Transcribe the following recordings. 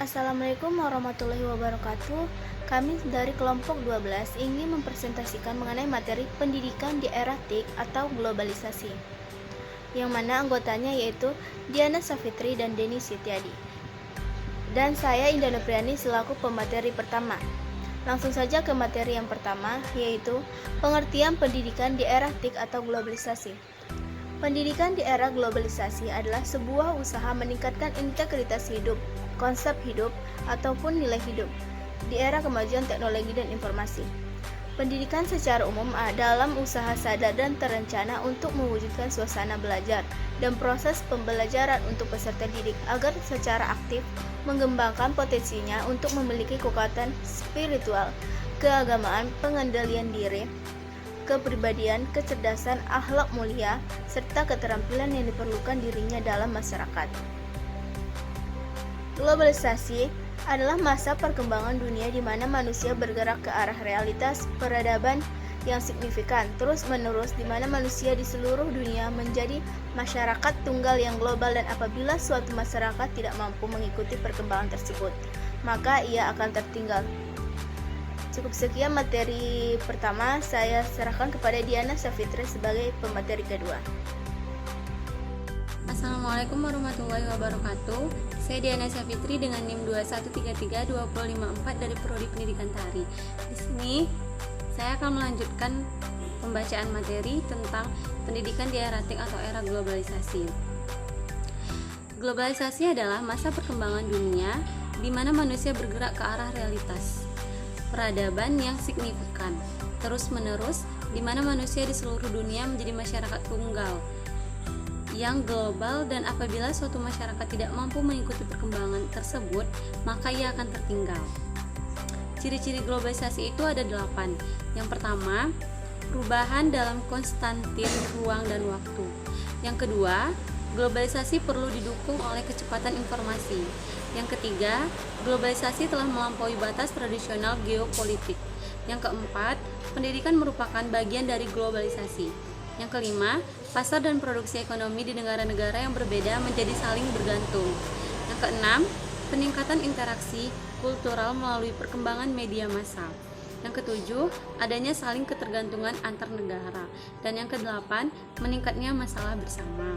Assalamualaikum warahmatullahi wabarakatuh. Kami dari kelompok 12 ingin mempresentasikan mengenai materi pendidikan di era TIK atau globalisasi, yang mana anggotanya yaitu Diana Savitri dan Denny Setiadi. Dan saya Indah Nopriani selaku pemateri pertama. Langsung saja ke materi yang pertama, yaitu pengertian pendidikan di era TIK atau globalisasi. Pendidikan di era globalisasi adalah sebuah usaha meningkatkan integritas hidup, konsep hidup, ataupun nilai hidup di era kemajuan teknologi dan informasi. Pendidikan secara umum dalam usaha sadar dan terencana untuk mewujudkan suasana belajar dan proses pembelajaran untuk peserta didik agar secara aktif mengembangkan potensinya untuk memiliki kekuatan spiritual, keagamaan, pengendalian diri, kepribadian, kecerdasan, akhlak mulia, serta keterampilan yang diperlukan dirinya dalam masyarakat. Globalisasi adalah masa perkembangan dunia di mana manusia bergerak ke arah realitas peradaban yang signifikan terus-menerus, di mana manusia di seluruh dunia menjadi masyarakat tunggal yang global, dan apabila suatu masyarakat tidak mampu mengikuti perkembangan tersebut, maka ia akan tertinggal. Cukup sekian materi pertama, saya serahkan kepada Diana Savitri sebagai pemateri kedua. Assalamualaikum warahmatullahi wabarakatuh. Saya Diana Savitri dengan NIM 2133254 dari Prodi Pendidikan Tari. Di sini saya akan melanjutkan pembacaan materi tentang pendidikan di era TIK atau era globalisasi. Globalisasi adalah masa perkembangan dunia di mana manusia bergerak ke arah realitas peradaban yang signifikan terus-menerus, di mana manusia di seluruh dunia menjadi masyarakat tunggal yang global, dan apabila suatu masyarakat tidak mampu mengikuti perkembangan tersebut, maka ia akan tertinggal. Ciri-ciri globalisasi itu ada 8. Yang pertama, perubahan dalam konstantin ruang dan waktu. Yang kedua, globalisasi perlu didukung oleh kecepatan informasi. Yang ketiga, globalisasi telah melampaui batas tradisional geopolitik. Yang keempat, pendidikan merupakan bagian dari globalisasi. Yang kelima, pasar dan produksi ekonomi di negara-negara yang berbeda menjadi saling bergantung. Yang keenam, peningkatan interaksi kultural melalui perkembangan media massal. Yang ketujuh, adanya saling ketergantungan antar negara. Dan yang kedelapan, meningkatnya masalah bersama.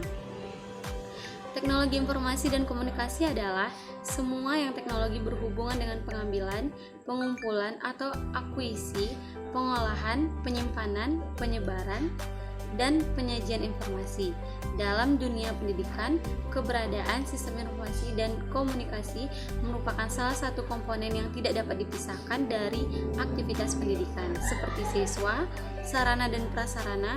Teknologi informasi dan komunikasi adalah semua yang teknologi berhubungan dengan pengambilan, pengumpulan atau akuisisi, pengolahan, penyimpanan, penyebaran, dan penyajian informasi. Dalam dunia pendidikan, keberadaan sistem informasi dan komunikasi merupakan salah satu komponen yang tidak dapat dipisahkan dari aktivitas pendidikan, seperti siswa, sarana dan prasarana,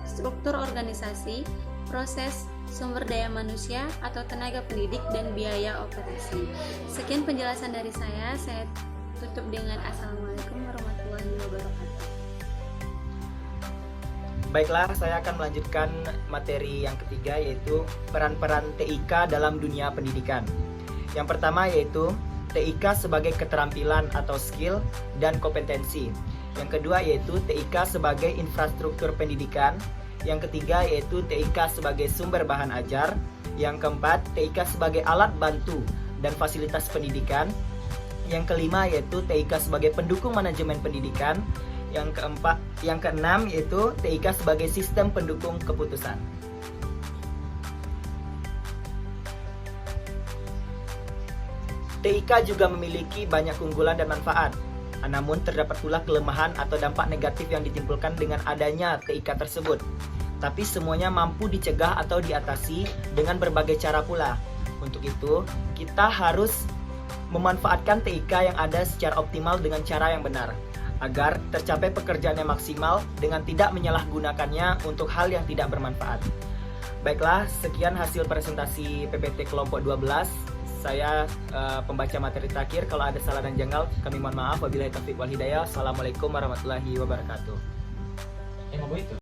struktur organisasi, proses, sumber daya manusia atau tenaga pendidik, dan biaya operasi. Sekian penjelasan dari saya tutup dengan Assalamualaikum warahmatullahi wabarakatuh. Baiklah, saya akan melanjutkan materi yang ketiga, yaitu peran-peran TIK dalam dunia pendidikan. Yang pertama yaitu TIK sebagai keterampilan atau skill dan kompetensi. Yang kedua yaitu TIK sebagai infrastruktur pendidikan. Yang ketiga yaitu TIK sebagai sumber bahan ajar. Yang keempat, TIK sebagai alat bantu dan fasilitas pendidikan. Yang kelima yaitu TIK sebagai pendukung manajemen pendidikan. Yang keenam yaitu TIK sebagai sistem pendukung keputusan. TIK juga memiliki banyak keunggulan dan manfaat. Namun terdapat pula kelemahan atau dampak negatif yang ditimbulkan dengan adanya TIK tersebut. Tapi semuanya mampu dicegah atau diatasi dengan berbagai cara pula. Untuk itu, kita harus memanfaatkan TIK yang ada secara optimal dengan cara yang benar, agar tercapai pekerjaan yang maksimal dengan tidak menyalahgunakannya untuk hal yang tidak bermanfaat. Baiklah, sekian hasil presentasi PPT kelompok 12. Saya pembaca materi terakhir. Kalau ada salah dan janggal, kami mohon maaf. Wabillahi taufiq wal hidayah. Assalamualaikum warahmatullahi wabarakatuh.